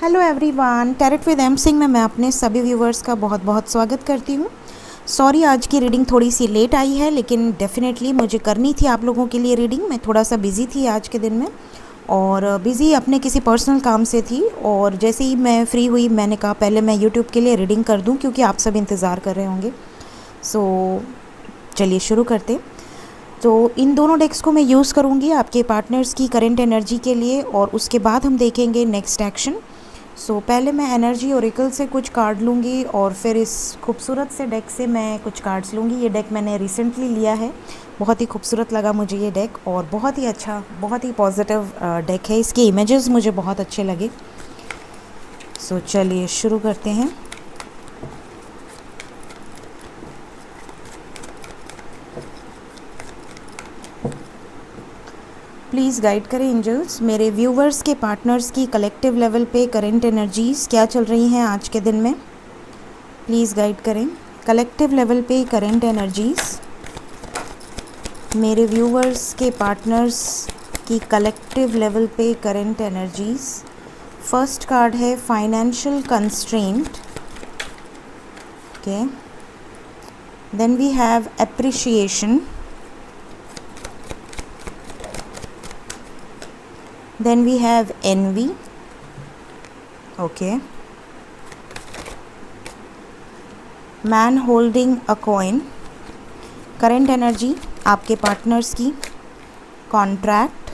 Hello everyone, tarot with M Singh में मैं अपने सभी व्यूवर्स का बहुत बहुत स्वागत करती हूँ। सॉरी, आज की रीडिंग थोड़ी सी लेट आई है, लेकिन डेफिनेटली मुझे करनी थी आप लोगों के लिए रीडिंग। मैं थोड़ा सा बिज़ी थी आज के दिन में, और बिज़ी अपने किसी पर्सनल काम से थी। और जैसे ही मैं फ्री हुई, मैंने कहा पहले मैं यूट्यूब के लिए रीडिंग कर दूँ, क्योंकि आप सब इंतज़ार कर रहे होंगे। सो चलिए शुरू करते हैं। तो इन दोनों डेक्स को मैं यूज़ करूँगी आपके पार्टनर्स की करंट एनर्जी के लिए, और उसके बाद हम देखेंगे नेक्स्ट एक्शन। सो पहले मैं एनर्जी ओरेकल से कुछ कार्ड लूँगी, और फिर इस खूबसूरत से डेक से मैं कुछ कार्ड्स लूँगी। ये डेक मैंने रिसेंटली लिया है, बहुत ही खूबसूरत लगा मुझे ये डेक, और बहुत ही अच्छा, बहुत ही पॉजिटिव डेक है। इसके इमेजेस मुझे बहुत अच्छे लगे। सो चलिए शुरू करते हैं। प्लीज़ गाइड करें एंजल्स, मेरे व्यूवर्स के पार्टनर्स की कलेक्टिव लेवल पे करंट एनर्जीज़ क्या चल रही हैं आज के दिन में। प्लीज़ गाइड करें कलेक्टिव लेवल पे करंट एनर्जीज़, मेरे व्यूवर्स के पार्टनर्स की कलेक्टिव लेवल पे करंट एनर्जीज़। फर्स्ट कार्ड है financial constraint, okay. Then we have appreciation, then we have envy, okay. Man holding a coin, current energy आपके partners की। Contract,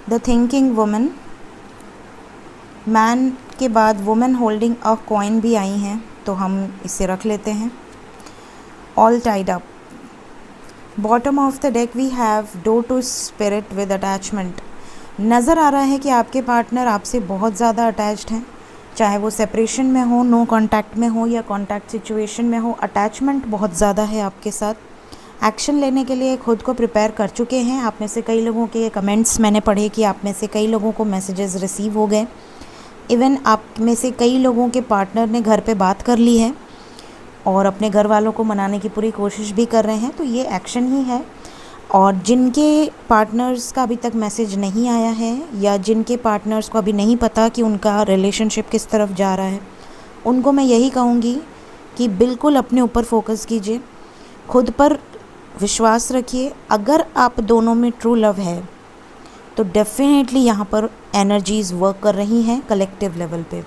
the thinking woman. Man के बाद woman holding a coin भी आई हैं, तो हम इसे रख लेते हैं। All tied up. Bottom of the deck we have door to spirit with attachment. नज़र आ रहा है कि आपके पार्टनर आपसे बहुत ज़्यादा अटैच्ड हैं, चाहे वो सेपरेशन में हो, नो कांटेक्ट में हो, या कांटेक्ट सिचुएशन में हो। अटैचमेंट बहुत ज़्यादा है आपके साथ। एक्शन लेने के लिए खुद को प्रिपेयर कर चुके हैं। आप में से कई लोगों के कमेंट्स मैंने पढ़े कि आप में से कई लोगों को मैसेजेस रिसीव हो गए। इवन आप में से कई लोगों के पार्टनर ने घर पे बात कर ली है और अपने घर वालों को मनाने की पूरी कोशिश भी कर रहे हैं, तो ये एक्शन ही है। और जिनके पार्टनर्स का अभी तक मैसेज नहीं आया है, या जिनके पार्टनर्स को अभी नहीं पता कि उनका रिलेशनशिप किस तरफ जा रहा है, उनको मैं यही कहूँगी कि बिल्कुल अपने ऊपर फोकस कीजिए, खुद पर विश्वास रखिए। अगर आप दोनों में ट्रू लव है तो डेफिनेटली यहाँ पर एनर्जीज़ वर्क कर रही हैं कलेक्टिव लेवल पे।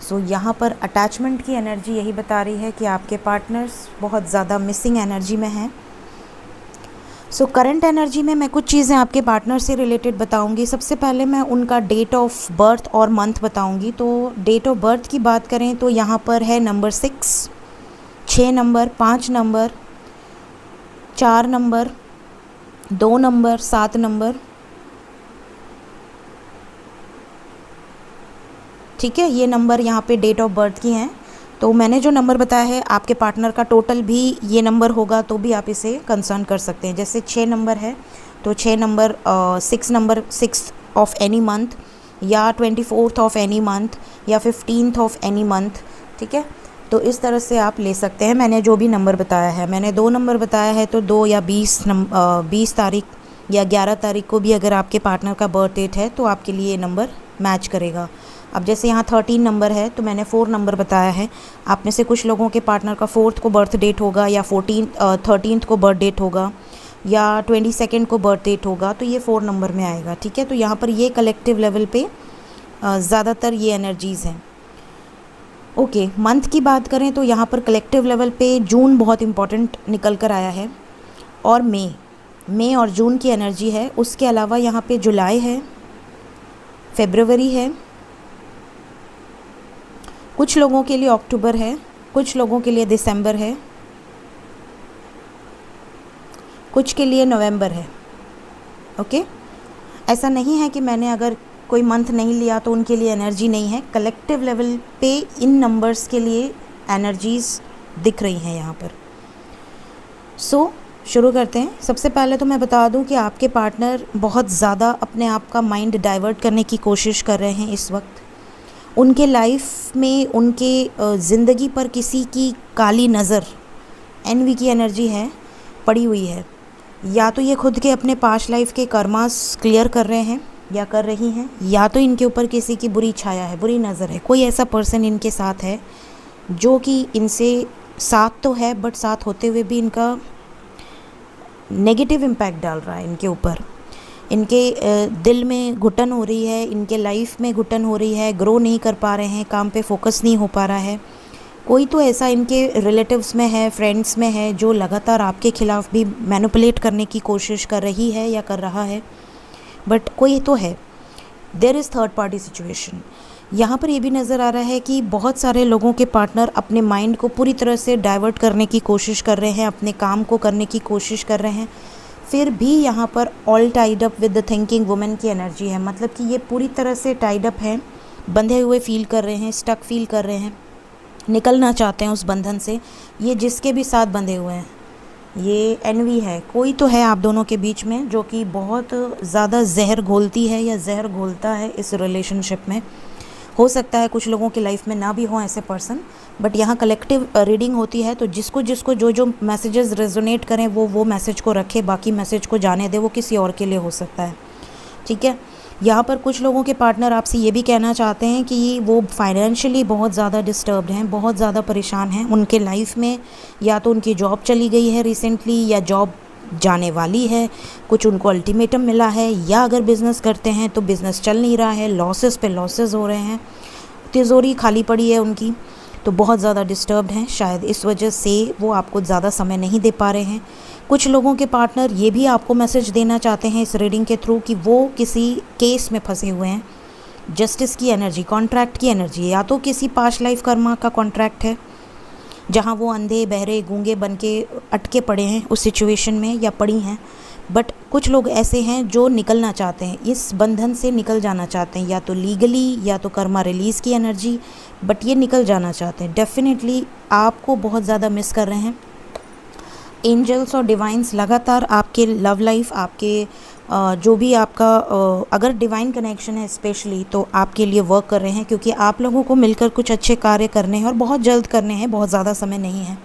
सो यहाँ पर अटैचमेंट की एनर्जी यही बता रही है कि आपके पार्टनर्स बहुत ज़्यादा मिसिंग एनर्जी में हैं। सो करंट एनर्जी में मैं कुछ चीज़ें आपके पार्टनर से रिलेटेड बताऊंगी। सबसे पहले मैं उनका डेट ऑफ बर्थ और मंथ बताऊंगी। तो डेट ऑफ बर्थ की बात करें तो यहाँ पर है number 6, 6 number, 5 number, 4 number, 2 number, 7 number, ठीक है। ये नंबर यहाँ पे डेट ऑफ बर्थ की हैं। तो मैंने जो नंबर बताया है, आपके पार्टनर का टोटल भी ये नंबर होगा, तो भी आप इसे कंसर्न कर सकते हैं। जैसे 6 नंबर है तो 6 number 6 number 6 of any month, या 24th ऑफ एनी मंथ, या 15th ऑफ एनी मंथ, ठीक है। तो इस तरह से आप ले सकते हैं। मैंने जो भी नंबर बताया है, मैंने 2 नंबर बताया है, तो 2 या 20 तारीख या 11 तारीख को भी अगर आपके पार्टनर का बर्थ डेट है तो आपके लिए ये नंबर मैच करेगा। अब जैसे यहाँ 13 नंबर है तो मैंने 4 नंबर बताया है। आप में से कुछ लोगों के पार्टनर का 4th को बर्थ डेट होगा, या 13th को बर्थ डेट होगा, या 22nd को बर्थ डेट होगा, तो ये 4 नंबर में आएगा, ठीक है। तो यहाँ पर ये कलेक्टिव लेवल पे ज़्यादातर ये एनर्जीज़ हैं, ओके। मंथ की बात करें तो यहाँ पर कलेक्टिव लेवल पे जून बहुत इंपॉर्टेंट निकल कर आया है, और मई और जून की एनर्जी है। उसके अलावा यहाँ पे जुलाई है, फरवरी है, कुछ लोगों के लिए अक्टूबर है, कुछ लोगों के लिए दिसंबर है, कुछ के लिए नवंबर है, ओके। ऐसा नहीं है कि मैंने अगर कोई मंथ नहीं लिया तो उनके लिए एनर्जी नहीं है। कलेक्टिव लेवल पे इन नंबर्स के लिए एनर्जीज़ दिख रही हैं यहाँ पर। सो शुरू करते हैं। सबसे पहले तो मैं बता दूं कि आपके पार्टनर बहुत ज़्यादा अपने आप का माइंड डाइवर्ट करने की कोशिश कर रहे हैं इस वक्त। उनके लाइफ में, उनके ज़िंदगी पर किसी की काली नज़र, एनवी की एनर्जी है, पड़ी हुई है। या तो ये खुद के अपने पास्ट लाइफ के कर्मास क्लियर कर रहे हैं या कर रही हैं, या तो इनके ऊपर किसी की बुरी छाया है, बुरी नज़र है। कोई ऐसा पर्सन इनके साथ है जो कि इनसे साथ तो है बट साथ होते हुए भी इनका नेगेटिव इम्पैक्ट डाल रहा है इनके ऊपर। इनके दिल में घुटन हो रही है, इनके लाइफ में घुटन हो रही है, ग्रो नहीं कर पा रहे हैं, काम पे फोकस नहीं हो पा रहा है। कोई तो ऐसा इनके रिलेटिव्स में है, फ्रेंड्स में है, जो लगातार आपके ख़िलाफ़ भी मैनिपुलेट करने की कोशिश कर रही है या कर रहा है। बट कोई तो है, there is third party situation. यहाँ पर ये भी नज़र आ रहा है कि बहुत सारे लोगों के पार्टनर अपने माइंड को पूरी तरह से डाइवर्ट करने की कोशिश कर रहे हैं, अपने काम को करने की कोशिश कर रहे हैं, फिर भी यहाँ पर all tied up with the thinking women की एनर्जी है। मतलब कि ये पूरी तरह से टाइड अप हैं, बंधे हुए फील कर रहे हैं, स्टक फील कर रहे हैं, निकलना चाहते हैं उस बंधन से। ये जिसके भी साथ बंधे हुए हैं, ये एनवी है, कोई तो है आप दोनों के बीच में जो कि बहुत ज़्यादा जहर घोलती है या जहर घोलता है इस रिलेशनशिप में। हो सकता है कुछ लोगों की लाइफ में ना भी हो ऐसे पर्सन, बट यहाँ कलेक्टिव रीडिंग होती है, तो जिसको जिसको जो जो मैसेजेस रेजोनेट करें वो मैसेज को रखे, बाकी मैसेज को जाने दे, वो किसी और के लिए हो सकता है। ठीक है, यहाँ पर कुछ लोगों के पार्टनर आपसे ये भी कहना चाहते हैं कि वो फाइनेंशियली बहुत ज़्यादा डिस्टर्ब्ड हैं, बहुत ज़्यादा परेशान हैं। उनके लाइफ में या तो उनकी जॉब चली गई है रिसेंटली, या जॉब जाने वाली है, कुछ उनको अल्टीमेटम मिला है, या अगर बिज़नेस करते हैं तो बिज़नेस चल नहीं रहा है, लॉसेस पे लॉसेस हो रहे हैं, तिजोरी खाली पड़ी है उनकी, तो बहुत ज़्यादा डिस्टर्ब्ड हैं। शायद इस वजह से वो आपको ज़्यादा समय नहीं दे पा रहे हैं। कुछ लोगों के पार्टनर ये भी आपको मैसेज देना चाहते हैं इस रीडिंग के थ्रू कि वो किसी केस में फंसे हुए हैं, जस्टिस की एनर्जी, कॉन्ट्रैक्ट की एनर्जी, या तो किसी पास्ट लाइफ कर्मा का कॉन्ट्रैक्ट है जहाँ वो अंधे बहरे गूंगे बन के अटके पड़े हैं उस सिचुएशन में या पड़ी हैं। बट कुछ लोग ऐसे हैं जो निकलना चाहते हैं, इस बंधन से निकल जाना चाहते हैं, या तो लीगली या तो कर्मा रिलीज़ की एनर्जी, बट ये निकल जाना चाहते हैं। डेफिनेटली आपको बहुत ज़्यादा मिस कर रहे हैं। एंजल्स और डिवाइंस लगातार आपके लव लाइफ, आपके जो भी आपका अगर डिवाइन कनेक्शन है स्पेशली, तो आपके लिए वर्क कर रहे हैं, क्योंकि आप लोगों को मिलकर कुछ अच्छे कार्य करने हैं और बहुत जल्द करने हैं, बहुत ज़्यादा समय नहीं है।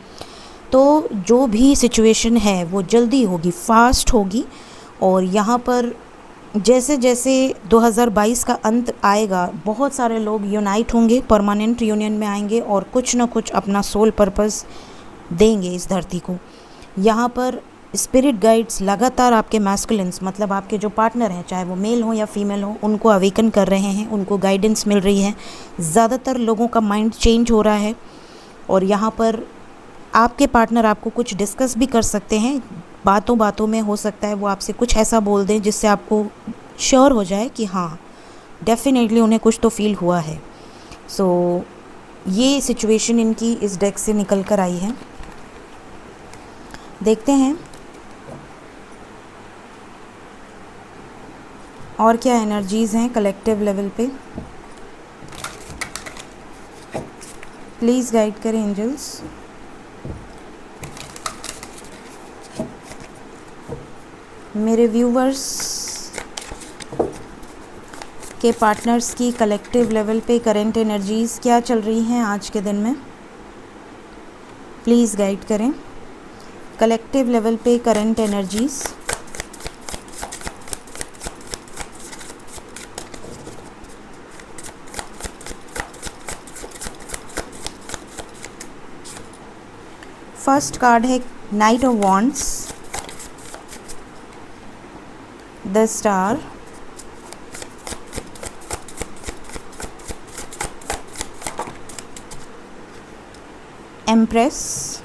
तो जो भी सिचुएशन है वो जल्दी होगी, फास्ट होगी। और यहाँ पर जैसे जैसे 2022 का अंत आएगा, बहुत सारे लोग यूनाइट होंगे, परमानेंट यूनियन में आएंगे और कुछ ना कुछ अपना सोल पर्पस देंगे इस धरती को। यहाँ पर स्पिरिट गाइड्स लगातार आपके मैस्कुलिन्स, मतलब आपके जो पार्टनर हैं, चाहे वो मेल हो या फीमेल हो, उनको अवेकन कर रहे हैं, उनको गाइडेंस मिल रही है। ज़्यादातर लोगों का माइंड चेंज हो रहा है और यहाँ पर आपके पार्टनर आपको कुछ डिस्कस भी कर सकते हैं। बातों बातों में हो सकता है वो आपसे कुछ ऐसा बोल दें जिससे आपको श्योर हो जाए कि हाँ, डेफिनेटली उन्हें कुछ तो फील हुआ है। सो ये सिचुएशन इनकी इस डेक से निकल कर आई है। देखते हैं और क्या एनर्जीज़ हैं कलेक्टिव लेवल पे। प्लीज़ गाइड करें एंजल्स। मेरे व्यूवर्स के पार्टनर्स की कलेक्टिव लेवल पे करंट एनर्जीज़ क्या चल रही हैं आज के दिन में, प्लीज़ गाइड करें। कलेक्टिव लेवल पे करंट एनर्जीज़। फर्स्ट कार्ड है night of wands, the star, empress,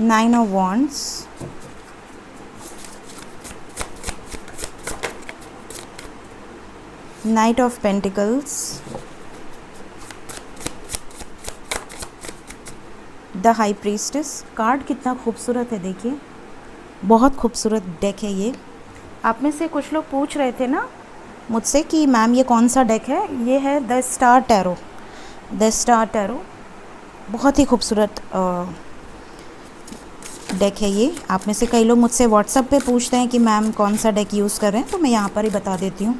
nine of wands, night of pentacles, the high priestess. Card कितना खूबसूरत है, देखिए, बहुत खूबसूरत डेक है ये। आप में से कुछ लोग पूछ रहे थे ना मुझसे कि मैम ये कौन सा डेक है। ये है the star tarot. The star tarot बहुत ही खूबसूरत डेक है ये। आप में से कई लोग मुझसे व्हाट्सएप पे पूछते हैं कि मैम कौन सा डेक यूज़ कर रहे हैं, तो मैं यहाँ पर ही बता देती हूँ।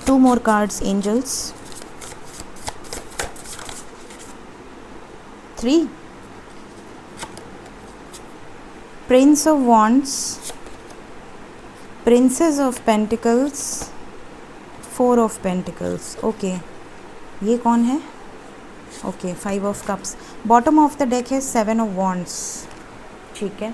2 more cards angels। 3, Prince of Wands, Princess of Pentacles, 4 of Pentacles. Okay ये कौन है? Okay 5 of cups. Bottom of the deck है 7 ऑफ वॉन्ड्स. ठीक है.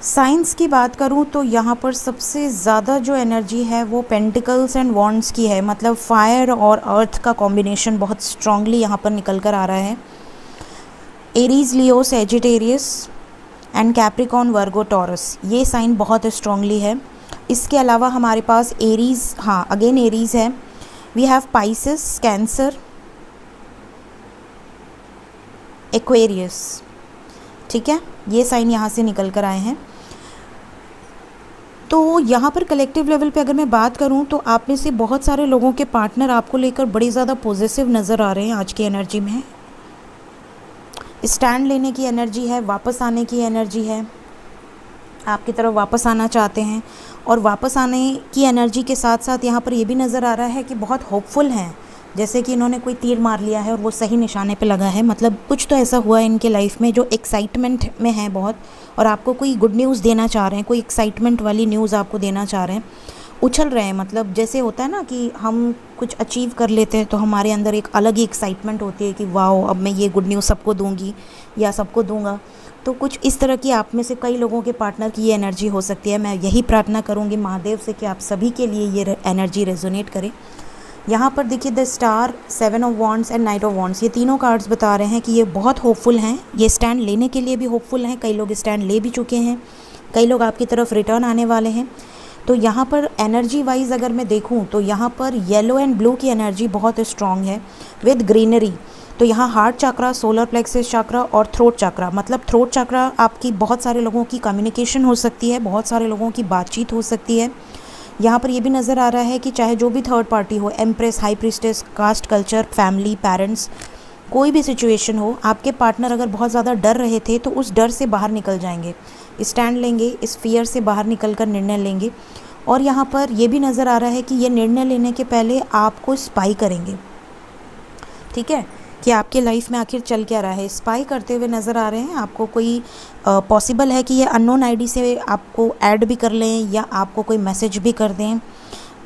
साइंस की बात करूं तो यहाँ पर सबसे ज़्यादा जो एनर्जी है वो पेंटिकल्स एंड वॉन्ड्स की है. मतलब फायर और अर्थ का कॉम्बिनेशन बहुत स्ट्रांगली यहाँ पर निकल कर आ रहा है. Aries, Leo, Sagittarius and Capricorn, Virgo, Taurus, ये साइन बहुत स्ट्रांगली है. इसके अलावा हमारे पास एरीज, हाँ अगेन एरीज है. We have Pisces, Cancer, Aquarius. ठीक है, ये साइन यहाँ से निकल कर आए हैं. तो यहाँ पर कलेक्टिव लेवल पे अगर मैं बात करूँ तो आप में से बहुत सारे लोगों के पार्टनर आपको लेकर बड़ी ज़्यादा पॉजिटिव नज़र आ रहे हैं आज की एनर्जी में. स्टैंड लेने की एनर्जी है, वापस आने की एनर्जी है, आपकी तरफ वापस आना चाहते हैं. और वापस आने की एनर्जी के साथ साथ यहाँ पर ये भी नज़र आ रहा है कि बहुत होपफुल हैं, जैसे कि इन्होंने कोई तीर मार लिया है और वो सही निशाने पे लगा है. मतलब कुछ तो ऐसा हुआ है इनके लाइफ में जो एक्साइटमेंट में है बहुत, और आपको कोई गुड न्यूज़ देना चाह रहे हैं, कोई एक्साइटमेंट वाली न्यूज़ आपको देना चाह रहे हैं. उछल रहे हैं, मतलब जैसे होता है ना कि हम कुछ अचीव कर लेते हैं तो हमारे अंदर एक अलग ही एक्साइटमेंट होती है कि वाओ अब मैं ये गुड न्यूज़ सबको दूंगी या सबको दूंगा. तो कुछ इस तरह की आप में से कई लोगों के पार्टनर की ये एनर्जी हो सकती है. मैं यही प्रार्थना करूँगी महादेव से कि आप सभी के लिए ये एनर्जी रेजोनेट करे. यहाँ पर देखिए the star, 7 of wands and night of wands, ये तीनों कार्ड्स बता रहे हैं कि ये बहुत होपफुल हैं. ये स्टैंड लेने के लिए भी होपफुल हैं. कई लोग स्टैंड ले भी चुके हैं, कई लोग आपकी तरफ रिटर्न आने वाले हैं. तो यहाँ पर एनर्जी वाइज अगर मैं देखूँ तो यहाँ पर येलो एंड ब्लू की एनर्जी बहुत स्ट्रॉन्ग है विद ग्रीनरी. तो यहाँ हार्ट चक्रा, सोलर प्लेक्सस चक्रा और थ्रोट चक्रा, मतलब थ्रोट चक्रा आपकी बहुत सारे लोगों की कम्युनिकेशन हो सकती है, बहुत सारे लोगों की बातचीत हो सकती है. यहाँ पर ये भी नज़र आ रहा है कि चाहे जो भी थर्ड पार्टी हो, Empress, High Priestess, caste, culture, family, parents, कोई भी सिचुएशन हो, आपके पार्टनर अगर बहुत ज़्यादा डर रहे थे तो उस डर से बाहर निकल जाएंगे, स्टैंड लेंगे, इस फियर से बाहर निकल कर निर्णय लेंगे. और यहाँ पर ये भी नज़र आ रहा है कि ये निर्णय लेने के पहले आपको स्पाई करेंगे. ठीक है, कि आपके लाइफ में आखिर चल क्या रहा है, स्पाई करते हुए नज़र आ रहे हैं. आपको कोई पॉसिबल है कि ये अननोन आईडी से आपको ऐड भी कर लें या आपको कोई मैसेज भी कर दें.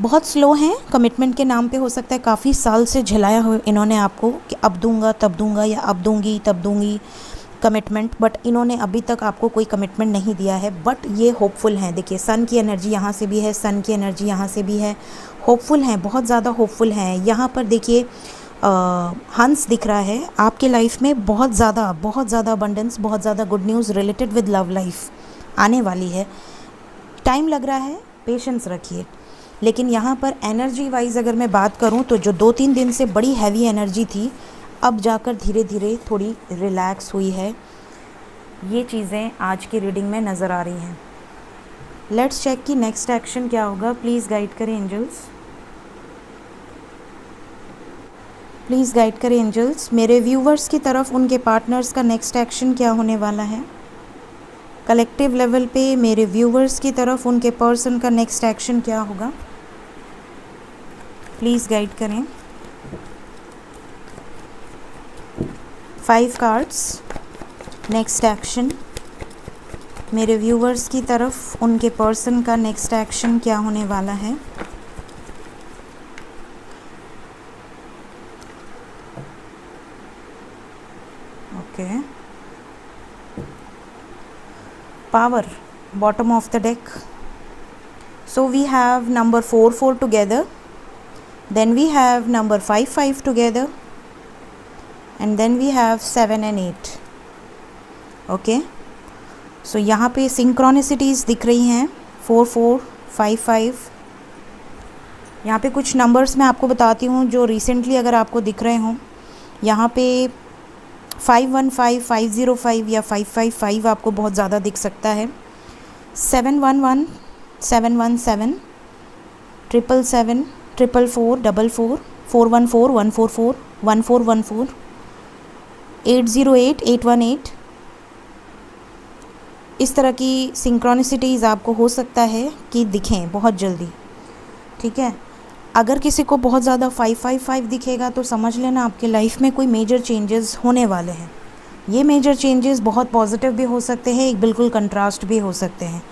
बहुत स्लो हैं कमिटमेंट के नाम पे. हो सकता है काफ़ी साल से झिलाया हो इन्होंने आपको कि अब दूंगा तब दूंगा या अब दूंगी तब दूंगी कमिटमेंट, बट इन्होंने अभी तक आपको कोई कमिटमेंट नहीं दिया है. बट ये होपफुल हैं. देखिए सन की एनर्जी यहाँ से भी है, सन की एनर्जी यहाँ से भी है. होपफुल हैं, बहुत ज़्यादा होपफुल हैं. यहाँ पर देखिए हंस दिख रहा है. आपके लाइफ में बहुत ज़्यादा अबंडेंस, बहुत ज़्यादा good news related with love life आने वाली है. टाइम लग रहा है, पेशेंस रखिए. लेकिन यहाँ पर एनर्जी वाइज अगर मैं बात करूँ तो जो 2-3 दिन से बड़ी हैवी एनर्जी थी, अब जाकर धीरे धीरे थोड़ी रिलैक्स हुई है. ये चीज़ें आज की रीडिंग में नज़र आ रही हैं. लेट्स चेक कि नेक्स्ट एक्शन क्या होगा. प्लीज़ गाइड करें एंजल्स, प्लीज़ गाइड करें एंजल्स. मेरे व्यूवर्स की तरफ उनके पार्टनर्स का नेक्स्ट एक्शन क्या होने वाला है. कलेक्टिव लेवल पे मेरे व्यूवर्स की तरफ उनके पर्सन का नेक्स्ट एक्शन क्या होगा. प्लीज़ गाइड करें. 5 कार्ड्स, नेक्स्ट एक्शन. मेरे व्यूवर्स की तरफ उनके पर्सन का नेक्स्ट एक्शन क्या होने वाला है. Okay, power, bottom of the deck. So we have number 4 together, then we have number 5 together, and then we have 7 and 8. Okay, सो यहाँ पे सिंक्रोनिसिटीज़ दिख रही हैं 4 5. यहाँ पे कुछ नंबर्स मैं आपको बताती हूँ जो रिसेंटली अगर आपको दिख रहे हों. यहाँ पे 515, 505 या 555 आपको बहुत ज़्यादा दिख सकता है. 711, 717, 777, 444, 414, 144, 1414, 808, 818. इस तरह की सिंक्रोनिसिटीज़ आपको हो सकता है कि दिखें बहुत जल्दी. ठीक है, अगर किसी को बहुत ज़्यादा 555 दिखेगा तो समझ लेना आपके लाइफ में कोई मेजर चेंजेस होने वाले हैं। ये मेजर चेंजेस बहुत पॉजिटिव भी हो सकते हैं, एक बिल्कुल कंट्रास्ट भी हो सकते हैं।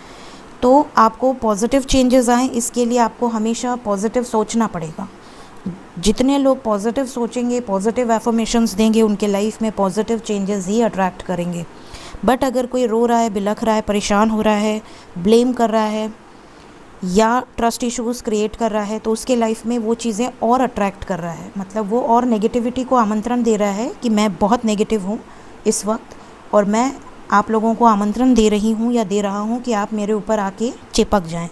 तो आपको पॉजिटिव चेंजेस आएँ, इसके लिए आपको हमेशा पॉजिटिव सोचना पड़ेगा। जितने लोग पॉजिटिव सोचेंगे, पॉजिटिव एफर्मेशंस देंगे, उनके लाइफ में पॉजिटिव चेंजेस ही अट्रैक्ट करेंगे। बट अगर कोई रो रहा है, बिलख रहा है, परेशान हो रहा है, ब्लेम कर रहा है या ट्रस्ट इश्यूज़ क्रिएट कर रहा है, तो उसके लाइफ में वो चीज़ें और अट्रैक्ट कर रहा है, मतलब वो और नेगेटिविटी को आमंत्रण दे रहा है कि मैं बहुत नेगेटिव हूँ इस वक्त, और मैं आप लोगों को आमंत्रण दे रही हूँ या दे रहा हूँ कि आप मेरे ऊपर आके चिपक जाएं।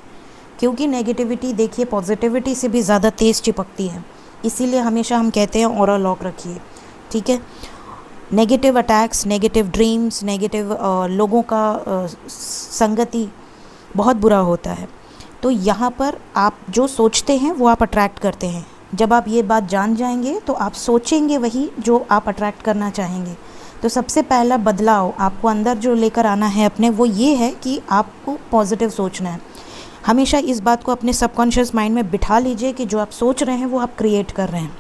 क्योंकि नेगेटिविटी देखिए पॉजिटिविटी से भी ज़्यादा तेज़ चिपकती है, इसीलिए हमेशा हम कहते हैं ऑरा लॉक रखिए, ठीक है। Negative attacks, negative dreams, negative लोगों का संगति बहुत बुरा होता है। तो यहाँ पर आप जो सोचते हैं वो आप अट्रैक्ट करते हैं। जब आप ये बात जान जाएंगे तो आप सोचेंगे वही जो आप अट्रैक्ट करना चाहेंगे। तो सबसे पहला बदलाव आपको अंदर जो लेकर आना है अपने, वो ये है कि आपको पॉजिटिव सोचना है। हमेशा इस बात को अपने सबकॉन्शियस माइंड में बिठा लीजिए कि जो आप सोच रहे हैं वो आप क्रिएट कर रहे हैं।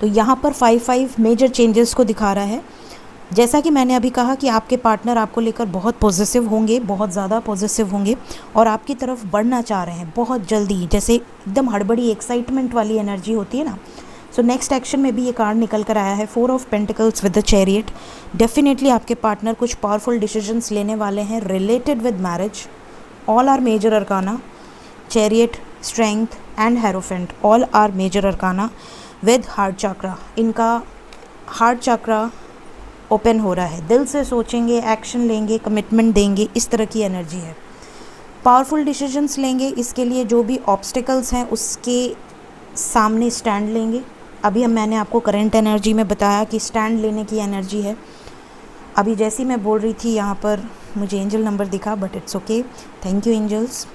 तो यहाँ पर 5 मेजर चेंजेस को दिखा रहा है। जैसा कि मैंने अभी कहा कि आपके पार्टनर आपको लेकर बहुत पॉजिटिव होंगे, बहुत ज़्यादा पॉजिटिव होंगे और आपकी तरफ बढ़ना चाह रहे हैं बहुत जल्दी, जैसे एकदम हड़बड़ी एक्साइटमेंट वाली एनर्जी होती है ना। सो नेक्स्ट एक्शन में भी ये कार्ड निकल कर आया है, 4 of pentacles with the chariot. Definitely आपके पार्टनर कुछ पावरफुल डिसीजंस लेने वाले हैं related with marriage. All are major arcana, chariot, strength and hierophant, all are major arcana with heart chakra. इनका हार्ट चक्रा ओपन हो रहा है, दिल से सोचेंगे, एक्शन लेंगे, कमिटमेंट देंगे, इस तरह की एनर्जी है। पावरफुल डिसीजंस लेंगे, इसके लिए जो भी ऑब्स्टिकल्स हैं उसके सामने स्टैंड लेंगे। अभी मैंने आपको करंट एनर्जी में बताया कि स्टैंड लेने की एनर्जी है। अभी जैसी मैं बोल रही थी यहाँ पर मुझे एंजल नंबर दिखा, but it's okay, thank you angels.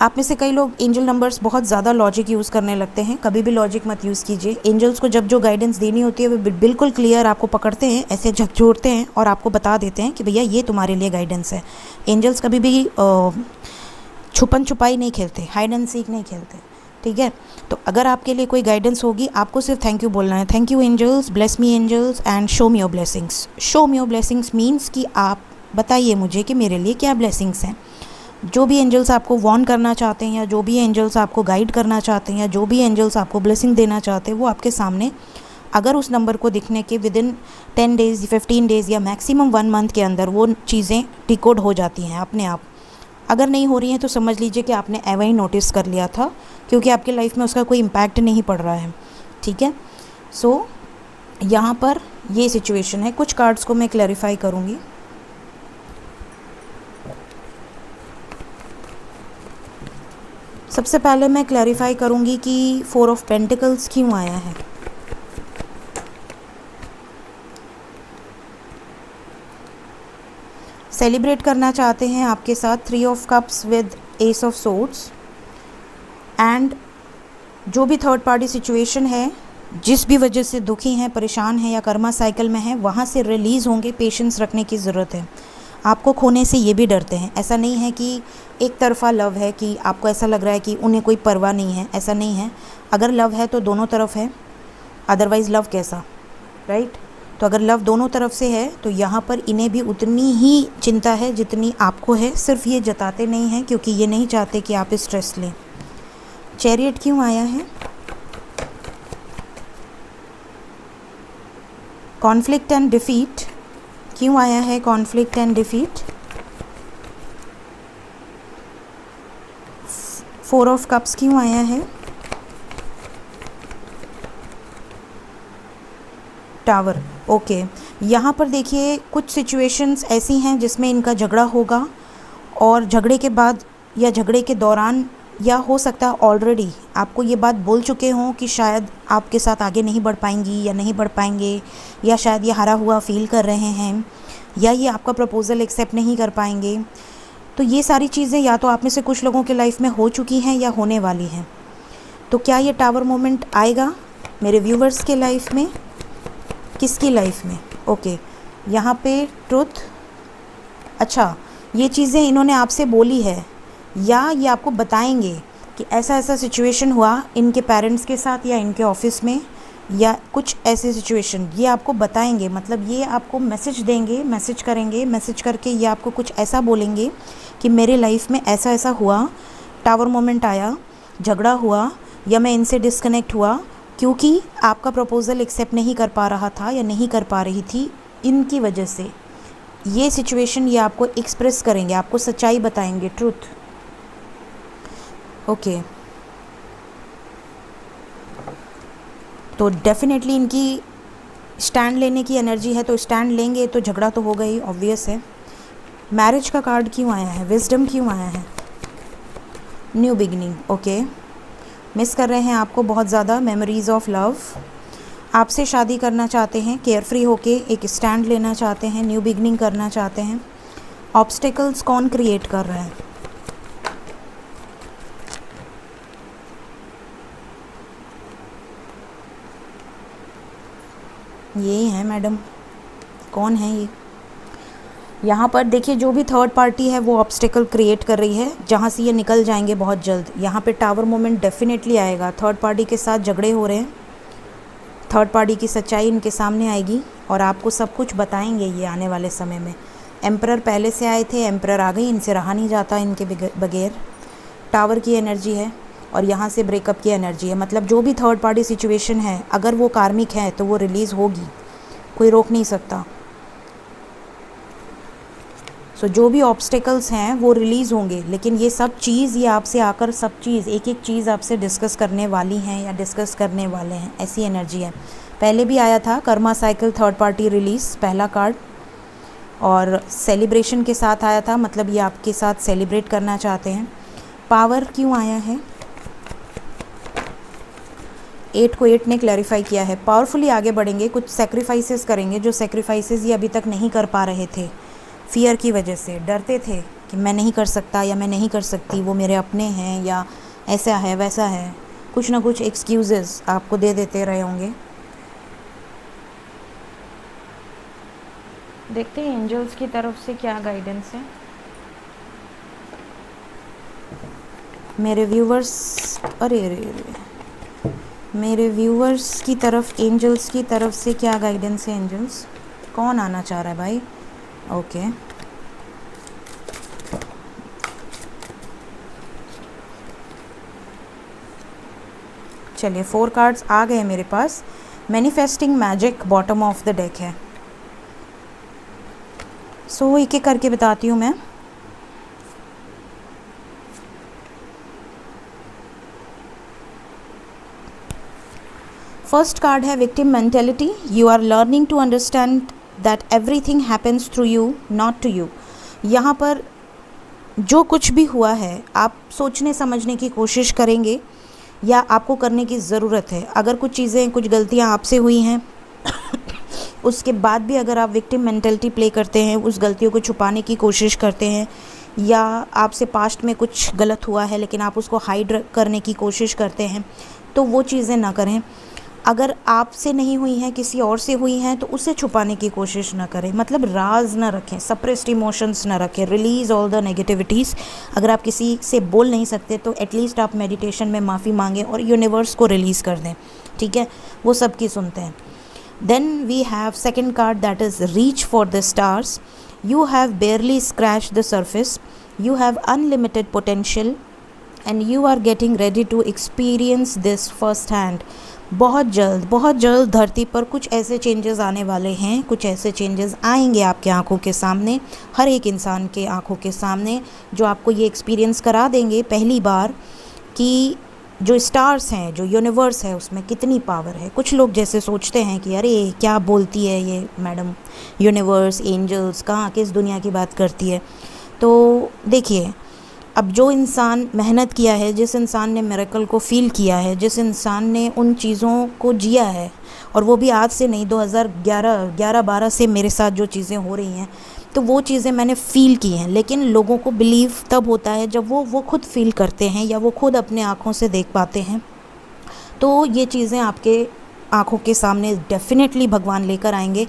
आप में से कई लोग एंजल नंबर्स बहुत ज़्यादा लॉजिक यूज़ करने लगते हैं, कभी भी लॉजिक मत यूज़ कीजिए। एंजल्स को जब जो गाइडेंस देनी होती है वो बिल्कुल क्लियर आपको पकड़ते हैं, ऐसे झकझोरते हैं और आपको बता देते हैं कि भैया ये तुम्हारे लिए गाइडेंस है। एंजल्स कभी भी छुपन छुपाई नहीं खेलते, हाइड एंड सीक नहीं खेलते, ठीक है। तो अगर आपके लिए कोई गाइडेंस होगी, आपको सिर्फ थैंक यू बोलना है, thank you angels, bless me angels and show me your blessings. Show me your blessings means कि आप बताइए मुझे कि मेरे लिए क्या ब्लेसिंग्स हैं। जो भी एंजल्स आपको वॉर्न करना चाहते हैं या जो भी एंजल्स आपको गाइड करना चाहते हैं या जो भी एंजल्स आपको ब्लेसिंग देना चाहते हैं, वो आपके सामने अगर उस नंबर को दिखने के विदिन 10 डेज़, 15 डेज़ या मैक्सिमम 1 मंथ के अंदर वो चीज़ें डिकोड हो जाती हैं अपने आप। अगर नहीं हो रही हैं तो समझ लीजिए कि आपने एवं ही नोटिस कर लिया था, क्योंकि आपके लाइफ में उसका कोई इम्पैक्ट नहीं पड़ रहा है, ठीक है। सो यहाँ पर ये सिचुएशन है। कुछ कार्ड्स को मैं क्लैरिफाई करूँगी। सबसे पहले मैं क्लैरिफाई करूँगी कि 4 ऑफ पेंटिकल्स क्यों आया है। सेलिब्रेट करना चाहते हैं आपके साथ 3 of cups with S of swords. And जो भी थर्ड पार्टी सिचुएशन है, जिस भी वजह से दुखी हैं, परेशान हैं या कर्मा साइकिल में हैं, वहाँ से रिलीज़ होंगे। पेशेंस रखने की ज़रूरत है। आपको खोने से ये भी डरते हैं। ऐसा नहीं है कि एक तरफा लव है कि आपको ऐसा लग रहा है कि उन्हें कोई परवाह नहीं है, ऐसा नहीं है। अगर लव है तो दोनों तरफ है, अदरवाइज़ लव कैसा, राइट। तो अगर लव दोनों तरफ से है तो यहाँ पर इन्हें भी उतनी ही चिंता है जितनी आपको है, सिर्फ ये जताते नहीं हैं क्योंकि ये नहीं चाहते कि आप स्ट्रेस लें। चैरियट क्यों आया है? कॉन्फ्लिक्ट एंड डिफीट क्यों आया है? Conflict and defeat. 4 of cups क्यों आया है? टावर। ओके, यहाँ पर देखिए कुछ सिचुएशंस ऐसी हैं जिसमें इनका झगड़ा होगा और झगड़े के बाद या झगड़े के दौरान या हो सकता है ऑलरेडी आपको ये बात बोल चुके हों कि शायद आपके साथ आगे नहीं बढ़ पाएंगी या नहीं बढ़ पाएंगे, या शायद ये हारा हुआ फील कर रहे हैं, या ये आपका प्रपोज़ल एक्सेप्ट नहीं कर पाएंगे। तो ये सारी चीज़ें या तो आप में से कुछ लोगों के लाइफ में हो चुकी हैं या होने वाली हैं। तो क्या ये टावर मोमेंट आएगा मेरे व्यूवर्स के लाइफ में? किसकी लाइफ में? ओके, यहाँ पे ट्रुथ। अच्छा, ये चीज़ें इन्होंने आपसे बोली है या ये आपको बताएंगे, कि ऐसा ऐसा सिचुएशन हुआ इनके पेरेंट्स के साथ या इनके ऑफिस में, या कुछ ऐसे सिचुएशन ये आपको बताएंगे। मतलब ये आपको मैसेज देंगे, मैसेज करेंगे, मैसेज करके ये आपको कुछ ऐसा बोलेंगे कि मेरे लाइफ में ऐसा ऐसा हुआ, टावर मोमेंट आया, झगड़ा हुआ, या मैं इनसे डिस्कनेक्ट हुआ क्योंकि आपका प्रपोज़ल एक्सेप्ट नहीं कर पा रहा था या नहीं कर पा रही थी, इनकी वजह से ये सिचुएशन ये आपको एक्सप्रेस करेंगे, आपको सच्चाई बताएंगे, ट्रूथ। ओके, तो डेफिनेटली इनकी स्टैंड लेने की एनर्जी है, तो स्टैंड लेंगे तो झगड़ा तो होगा ही, ऑब्वियस है। मैरिज का कार्ड क्यों आया है, विजडम क्यों आया है, न्यू बिगिनिंग। ओके, मिस कर रहे हैं आपको बहुत ज़्यादा, मेमोरीज ऑफ लव, आपसे शादी करना चाहते हैं, केयरफ्री होके एक स्टैंड लेना चाहते हैं, न्यू बिगिनिंग करना चाहते हैं। ऑब्स्टेकल्स कौन क्रिएट कर रहा है, यही है मैडम, कौन है ये। यहाँ पर देखिए जो भी थर्ड पार्टी है वो ऑब्स्टेकल क्रिएट कर रही है, जहाँ से ये निकल जाएंगे बहुत जल्द। यहाँ पे टावर मोमेंट डेफिनेटली आएगा, थर्ड पार्टी के साथ झगड़े हो रहे हैं, थर्ड पार्टी की सच्चाई इनके सामने आएगी और आपको सब कुछ बताएंगे ये आने वाले समय में। एम्परर पहले से आए थे, एम्परर आ गई, इनसे रहा नहीं जाता इनके बगैर। टावर की एनर्जी है और यहाँ से ब्रेकअप की एनर्जी है। मतलब जो भी थर्ड पार्टी सिचुएशन है, अगर वो कार्मिक है तो वो रिलीज़ होगी, कोई रोक नहीं सकता। सो जो भी ऑब्स्टेकल्स हैं वो रिलीज़ होंगे, लेकिन ये सब चीज़ ये आपसे आकर सब चीज़ एक एक चीज़ आपसे डिस्कस करने वाली हैं या डिस्कस करने वाले हैं, ऐसी एनर्जी है। पहले भी आया था Karma cycle third party release, पहला कार्ड, और सेलिब्रेशन के साथ आया था, मतलब ये आपके साथ सेलिब्रेट करना चाहते हैं। पावर क्यों आया है, 8 को 8 ने क्लैरिफाई किया है, पावरफुली आगे बढ़ेंगे, कुछ सेक्रीफाइसेस करेंगे, जो सेक्रीफाइसेस ये अभी तक नहीं कर पा रहे थे, फियर की वजह से डरते थे कि मैं नहीं कर सकता या मैं नहीं कर सकती, वो मेरे अपने हैं या ऐसा है वैसा है, कुछ ना कुछ एक्सक्यूज़ेस आपको दे देते रहे होंगे। देखते हैं एंजल्स की तरफ से क्या गाइडेंस है मेरे व्यूवर्स। अरे अरे अरे, मेरे व्यूवर्स की तरफ एंजल्स की तरफ से क्या गाइडेंस है, एंजल्स कौन आना चाह रहा है भाई। ओके, चलिए 4 कार्ड्स आ गए मेरे पास। Manifesting magic bottom of the deck है। सो एक एक करके बताती हूँ मैं। फर्स्ट कार्ड है victim mentality. You are learning to understand that everything happens through you, not to you. यहाँ पर जो कुछ भी हुआ है आप सोचने समझने की कोशिश करेंगे या आपको करने की ज़रूरत है। अगर कुछ चीज़ें, कुछ गलतियाँ आपसे हुई हैं उसके बाद भी अगर आप विक्टिम मेंटेलिटी प्ले करते हैं, उस गलतियों को छुपाने की कोशिश करते हैं, या आपसे पास्ट में कुछ गलत हुआ है लेकिन आप उसको हाइड करने की कोशिश करते हैं, तो वो चीज़ें ना करें। अगर आपसे नहीं हुई हैं, किसी और से हुई हैं, तो उसे छुपाने की कोशिश ना करें। मतलब राज ना रखें, सप्रेस्ड इमोशंस ना रखें, रिलीज़ ऑल द नेगेटिविटीज़। अगर आप किसी से बोल नहीं सकते तो एटलीस्ट आप मेडिटेशन में माफ़ी मांगें और यूनिवर्स को रिलीज़ कर दें, ठीक है, वो सबकी सुनते हैं। Then we have second card, that is reach for the stars. You have barely scratch the surface, you have unlimited potential and you are getting ready to experience this first hand. बहुत जल्द धरती पर कुछ ऐसे changes आने वाले हैं, कुछ ऐसे चेंजेस आएंगे आपके आंखों के सामने, हर एक इंसान के आंखों के सामने, जो आपको ये एक्सपीरियंस करा देंगे पहली बार कि जो स्टार्स हैं, जो यूनिवर्स है, उसमें कितनी पावर है। कुछ लोग जैसे सोचते हैं कि अरे क्या बोलती है ये मैडम, यूनिवर्स, एंजल्स, कहाँ किस दुनिया की बात करती है। तो देखिए, अब जो इंसान मेहनत किया है, जिस इंसान ने मिरेकल को फ़ील किया है, जिस इंसान ने उन चीज़ों को जिया है, और वो भी आज से नहीं, 2011-12 से मेरे साथ जो चीज़ें हो रही हैं, तो वो चीज़ें मैंने फ़ील की हैं। लेकिन लोगों को बिलीव तब होता है जब वो खुद फ़ील करते हैं या वो खुद अपने आँखों से देख पाते हैं। तो ये चीज़ें आपके आँखों के सामने डेफिनेटली भगवान लेकर आएंगे।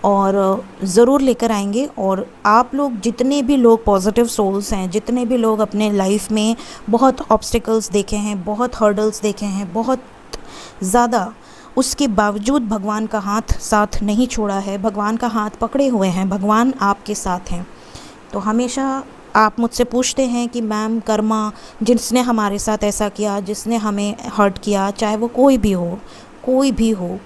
और ज़रूर लेकर आएंगे। और आप लोग जितने भी लोग पॉजिटिव सोल्स हैं, जितने भी लोग अपने लाइफ में बहुत ऑब्स्टिकल्स देखे हैं, बहुत हर्डल्स देखे हैं, बहुत ज़्यादा, उसके बावजूद भगवान का हाथ साथ नहीं छोड़ा है, भगवान का हाथ पकड़े हुए हैं, भगवान आपके साथ हैं। तो हमेशा आप मुझसे पूछते हैं कि मैम कर्मा, जिसने हमारे साथ ऐसा किया, जिसने हमें हर्ट किया, चाहे वो कोई भी हो,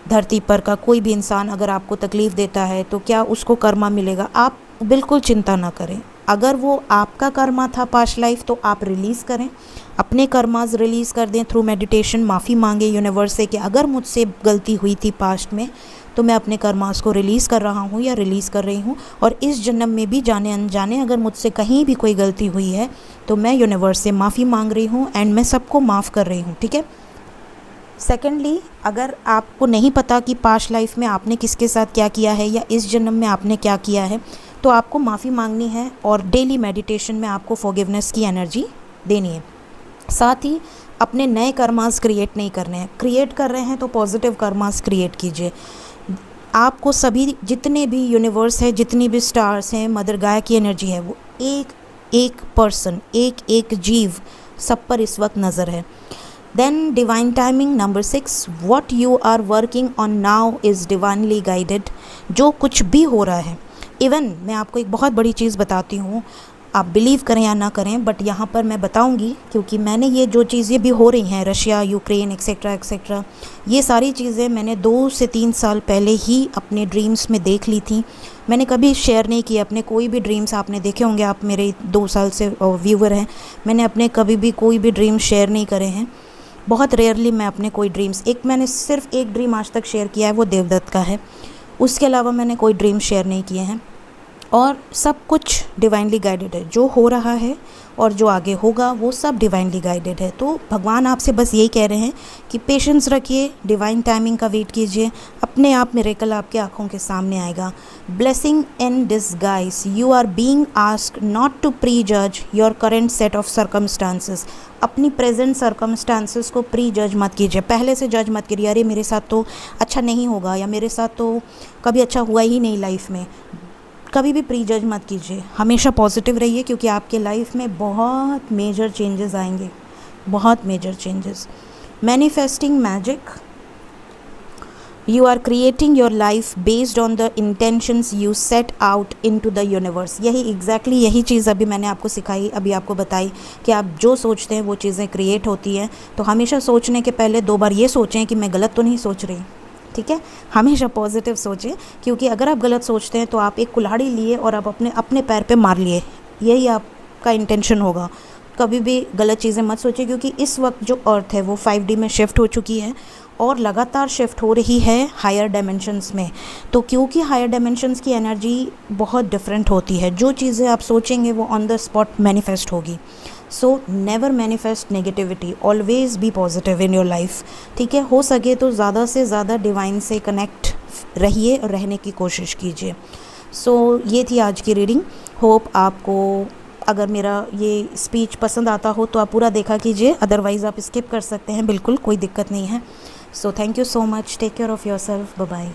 धरती पर का कोई भी इंसान अगर आपको तकलीफ़ देता है तो क्या उसको कर्मा मिलेगा? आप बिल्कुल चिंता ना करें। अगर वो आपका कर्मा था पास्ट लाइफ तो आप रिलीज़ करें, अपने कर्मास रिलीज़ कर दें थ्रू मेडिटेशन। माफ़ी मांगे यूनिवर्स से कि अगर मुझसे गलती हुई थी पास्ट में तो मैं अपने कर्मास को रिलीज़ कर रहा हूँ या रिलीज़ कर रही हूँ, और इस जन्म में भी जाने अनजाने अगर मुझसे कहीं भी कोई गलती हुई है तो मैं यूनिवर्स से माफ़ी मांग रही हूँ एंड मैं सबको माफ़ कर रही हूँ। ठीक है। सेकेंडली, अगर आपको नहीं पता कि पास्ट लाइफ में आपने किसके साथ क्या किया है या इस जन्म में आपने क्या किया है, तो आपको माफ़ी मांगनी है और डेली मेडिटेशन में आपको फॉरगिवनेस की एनर्जी देनी है। साथ ही अपने नए कर्मास क्रिएट नहीं करने हैं। क्रिएट कर रहे हैं तो पॉजिटिव कर्मास क्रिएट कीजिए। आपको सभी जितने भी यूनिवर्स है, जितनी भी स्टार्स हैं, मदर गाय की एनर्जी है, वो एक एक पर्सन, एक एक जीव सब पर इस वक्त नज़र है। Then divine timing number 6, what you are working on now is divinely guided। जो कुछ भी हो रहा है, इवन मैं आपको एक बहुत बड़ी चीज़ बताती हूँ, आप बिलीव करें या ना करें, बट यहाँ पर मैं बताऊँगी क्योंकि मैंने ये जो चीज़ें भी हो रही हैं, रशिया, यूक्रेन, एक्सेट्रा एक्सेट्रा, ये सारी चीज़ें मैंने 2 से 3 साल पहले ही अपने ड्रीम्स में देख ली थी। मैंने कभी शेयर नहीं किया अपने कोई भी ड्रीम्स। आपने देखे होंगे, आप मेरे 2 साल से व्यूवर हैं, मैंने अपने कभी भी कोई भी ड्रीम शेयर नहीं करे हैं। बहुत रेयरली मैं अपने कोई ड्रीम्स, मैंने सिर्फ एक ड्रीम आज तक शेयर किया है, वो देवदत्त का है। उसके अलावा मैंने कोई ड्रीम शेयर नहीं किए हैं और सब कुछ डिवाइनली गाइडेड है। जो हो रहा है और जो आगे होगा वो सब डिवाइनली गाइडेड है। तो भगवान आपसे बस यही कह रहे हैं कि पेशेंस रखिए, डिवाइन टाइमिंग का वेट कीजिए, अपने आप मिरेकल आपके आँखों के सामने आएगा। Blessing in disguise, you are being asked not to prejudge your current set of circumstances. अपनी प्रेजेंट सर्कमस्टांसेस को प्री जज मत कीजिए, पहले से जज मत कीजिए, अरे मेरे साथ तो अच्छा नहीं होगा या मेरे साथ तो कभी अच्छा हुआ ही नहीं लाइफ में। कभी भी प्री जज मत कीजिए, हमेशा पॉजिटिव रहिए क्योंकि आपके लाइफ में बहुत मेजर चेंजेस आएंगे, बहुत major changes. Manifesting magic, you are creating your life based on the intentions you set out into the universe. यही एग्जैक्टली यही चीज़ अभी मैंने आपको सिखाई, अभी आपको बताई कि आप जो सोचते हैं वो चीज़ें क्रिएट होती हैं। तो हमेशा सोचने के पहले 2 बार ये सोचें कि मैं गलत तो नहीं सोच रही। ठीक है, हमेशा पॉजिटिव सोचें, क्योंकि अगर आप गलत सोचते हैं तो आप एक कुल्हाड़ी लिए और आप अपने पैर पे मार लिए, यही आपका इंटेंशन होगा। कभी भी गलत चीज़ें मत सोचिए क्योंकि इस वक्त जो अर्थ है वो 5D में शिफ्ट हो चुकी है और लगातार शिफ्ट हो रही है हायर डायमेंशंस में। तो क्योंकि हायर डायमेंशंस की एनर्जी बहुत डिफरेंट होती है, जो चीज़ें आप सोचेंगे वो ऑन द स्पॉट मैनिफेस्ट होगी। So never manifest negativity, always be positive in your life. ठीक है, हो सके तो ज़्यादा से ज़्यादा डिवाइन से कनेक्ट रहिए और रहने की कोशिश कीजिए। सो ये थी आज की रीडिंग। होप आपको अगर मेरा ये स्पीच पसंद आता हो तो आप पूरा देखा कीजिए, अदरवाइज़ आप स्किप कर सकते हैं, बिल्कुल कोई दिक्कत नहीं है। So thank you so much, take care of yourself, bye bye.